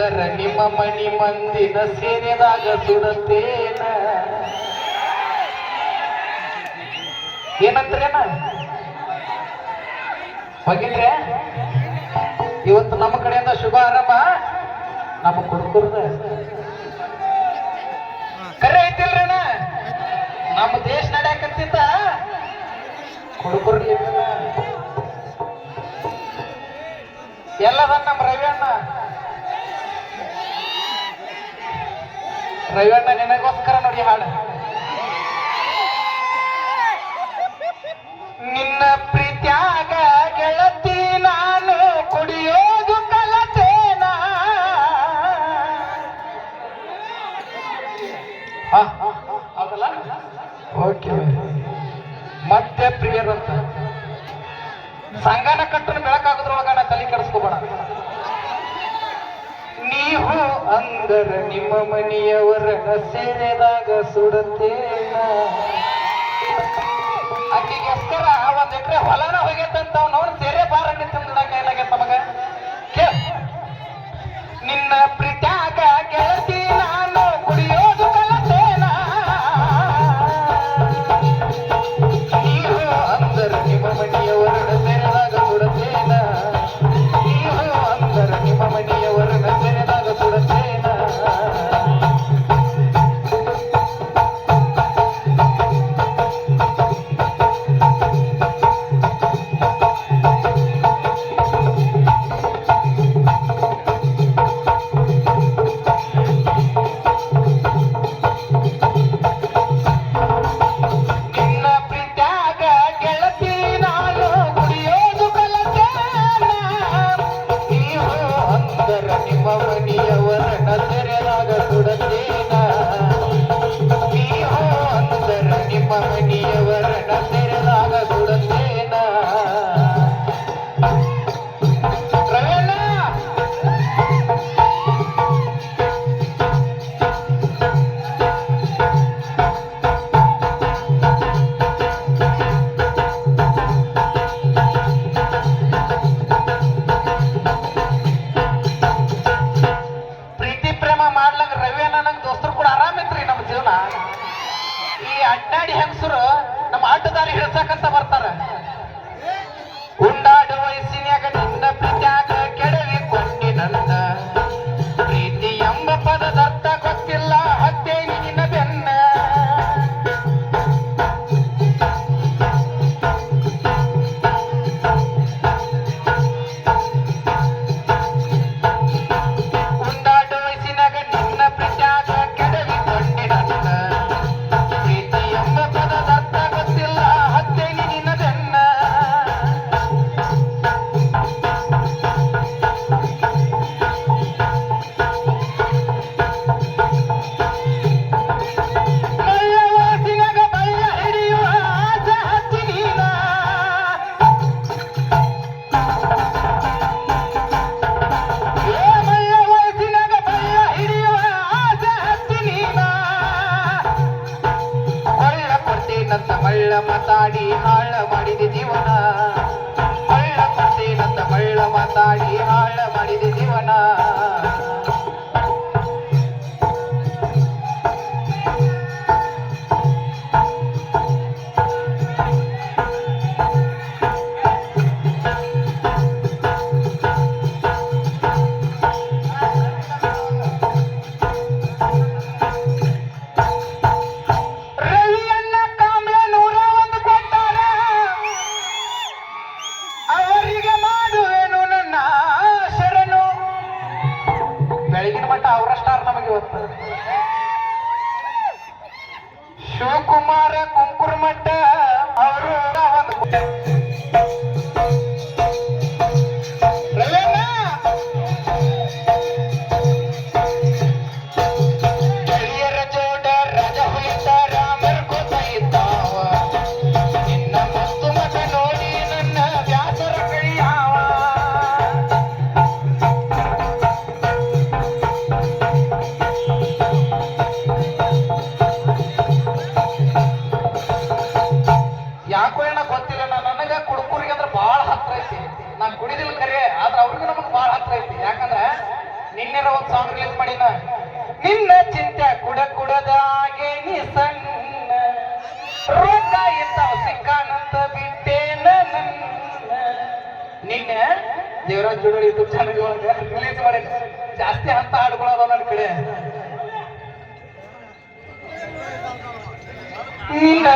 ಅಂದರ ನಿಮ್ಮ ಮನಿ ಮಂದಿನ ಸೇರಿದಾಗ ಸುಡತೇನ. ಏನಂದ್ರೇನ ಹೋಗಿದ್ರೆ ಇವತ್ತು ನಮ್ಮ ಕಡೆಯಿಂದ ಶುಭ ಆರಂಭ. ನಮ್ಮ ಕುಡುಕುರ್ದ ಕರೆ ಐತಿಲ್ರೇನ, ನಮ್ಮ ದೇಶ ನಡೆಯಕತ್ತಿದ್ದ ಕುಡುಕುರ್ಲಿ ಎಲ್ಲದ ನಮ್ಮ ರವಿಯಣ್ಣ. ರವಿಯಣ್ಣ ನಿನಗೋಸ್ಕರ ನೋಡಿ ಹಾಡು. ನಿನ್ನ ಪ್ರೀತ್ಯಾಗ ಗೆಳತಿ ನಾನು ಕುಡಿಯೋದು ಕಲತೇನ. ಹೌದಲ್ಲ? ಓಕೆ. ಮತ್ತೆ ಪ್ರಿಯರಂತ ಸಂಗನ ಕಟ್ಟನ್ನು ಬೆಳಕಾಗೋದ್ರೊಳಗ ನಾ ತಲೆ ಕೆಡಿಸ್ಕೋಬೇಡ. ನೀವು ಅಂದರ ನಿಮ್ಮ ಮನೆಯವರನ್ನ ಸೇರಿದಾಗ ಸುಡತೇನ. ಆಕೆಗೋಸ್ಕರ ಒಂದ್ ಎಕರೆ ಹೊಲನ ಹೋಗೈತಂತ ಅವ್ನು ಸೇರೆ ಬಾರ ನಿಂತ ಕೈಲಾಗೈತ ಮಗ. ನಿನ್ನ ಪ್ರೀತ್ಯಾಗ ಗೆಳತಿ ನಾನು ಕುಡಿಯೋದು ಕಲತೇನ. ನೀವು ಅಂದರ ನಿಮ್ಮ ಮನೆಯವರನ್ನ ಸೇರಿದಾಗ ಸುಡತೇನ. ನೀವು ಅಂದರ ನಿಮ್ಮ ಮನೆಯವರನ್ನ ಸೇರಿದಾಗ ಸುಡತೇನ. ಅಡ್ಡಾಡಿ ಹೆಂಗಸರು ನಮ್ಮ ಆಟದಾರಿ ಹಿಡ್ಸಕಂತ ಬರ್ತಾರ. ಉಂಡಾಡು ವಯಸ್ಸಿನ್ಯಾಗ ನಿನ್ನ ಪ್ರೀತ್ಯಾಗ ಕೆಡವಿ ಕೊಂಡಿ ನನ್ನ. ಪ್ರೀತಿ ಎಂಬ ಪದದರ್ಥ ಗೊತ್ತಿಲ್ಲ ಹತ್ತೇನಿ ನಿನ್ನ ಬೆನ್ನ. ಉಂಡಾಡು ವಯಸ್ಸಿನಾಗ ನಿನ್ನ ಪ್ರೀತ್ಯಾಗ ಕೆಡವಿ ಕೊಂಡಿ ನನ್ನ. ಮಳ್ಳ ಮಾತಾಡಿ ಹಾಳ ಮಾಡಿದ ಜೀವನ. ಮಳ್ಳ ಕೊಡ್ತೇನಂತ ಮಳ್ಳ ಮಾತಾಡಿ ಹಾಳ ಮಾಡಿದ ಜೀವನ. ಬೆಳಗಿನ ಮಟ್ಟ ಅವರ ಸ್ಟಾರ್ ನಮಗೆ ಇವತ್ತು. ಶಿವಕುಮಾರ ಕುಂಕುರ್ಮಠ ಅವರು ಗೆಳೆಯರ ಜೋಡ ರಜ ಹುಯ್ತ ರಾಮರ್ ಗೊತ್ತ ಇದ್ದಾವ. ನಿನ್ನ ಮಸ್ತು ಮಗ ನೋಡಿ ನನ್ನ ವ್ಯಾಸರ ಕೈಯಾವ. ಕಂಪನಿಯರ ಒಂದು ಸಾಂಗ್ ರಿಲೀಸ್ ಮಾಡಿನ. ನಿನ್ನ ಚಿಂತೆ ಕುಡದಾಗೆ ನೀ ಸಣ್ಣ ರೊಕ್ಕ ಇರ್ತಾವ ಸಿಕ್ಕಾನಂತ ಬಿಟ್ಟೇನ ನನ್ನ. ನಿನ್ನೆ ದೇವರಾಜ್ ಜೋಡಳಿ ಯೂಟ್ಯೂಬ್ ಚಾನಲ್ ಒಳಗೆ ರಿಲೀಸ್ ಮಾಡಿ. ಜಾಸ್ತಿ ಅಂತ ಹಾಡುಗಳದ ನನ್ನ ಕಡೆ. ನಿನ್ನ